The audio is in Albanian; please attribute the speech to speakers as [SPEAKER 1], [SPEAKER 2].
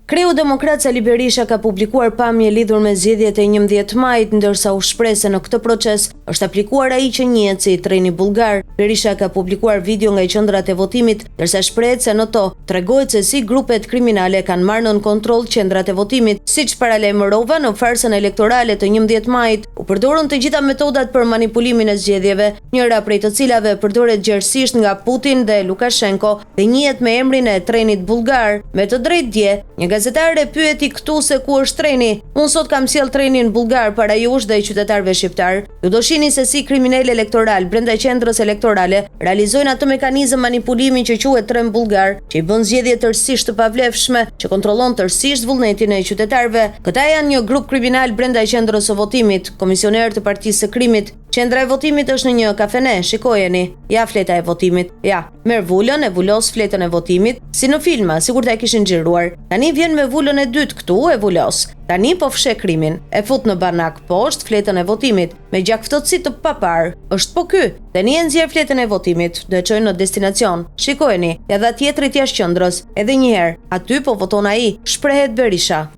[SPEAKER 1] Kreu Demokrat Sali Berisha ka publikuar pamje lidhur me zgjedhjet e 11 majit, ndërsa u shpreh se në këtë proces është aplikuar ai që njihet si treni bullgar. Berisha ka publikuar video nga qendrat e votimit, ndërsa shprehet se në to tregohet se si grupet kriminale kanë marrë nën kontroll qendrat e votimit. Siç paralajmërova, në farsën elektorale të 11 majit u përdorën të gjitha metodat për manipulimin e zgjedhjeve, njëra prej të cilave përdoret gjerësisht nga Putin dhe Lukashenko dhe njihet me emrin e trenit bullgar. Me të drejtë dje, një gazetare pyeti këtu se ku është treni. Unë sot kam sjell trenin bullgar para jush dhe qytetarëve shqiptar. Ju do shihni se si kriminal elektoral brenda qendrës elektorale realizojnë atë mekanizëm manipulimi që quhet tren bullgar, që i bën zgjedhje tërësisht të pavlefshme, që kontrollon tërësisht vullnetin e qytetarëve. Këta janë një grup kriminal brenda qendrës së votimit, komisioner të partisë së krimit. Qendra e votimit është në një kafene, shikojeni. Ja fleta e votimit. Ja, merr vulën e vulos fletën e votimit, si në filma, sikur ta kishin xhiruar. Tani vjen me vulën e dytë këtu e vulos. Tani po fshe krimin. E fut në banak poshtë fletën e votimit, me gjakftotësi të papar. Është po ky. Tani e nxjerr fletën e votimit, do e çojnë në destinacion. Shikojeni, ja dha tjetrit jashtë qendrës. Edhe një herë, aty po voton ai, shprehet Berisha.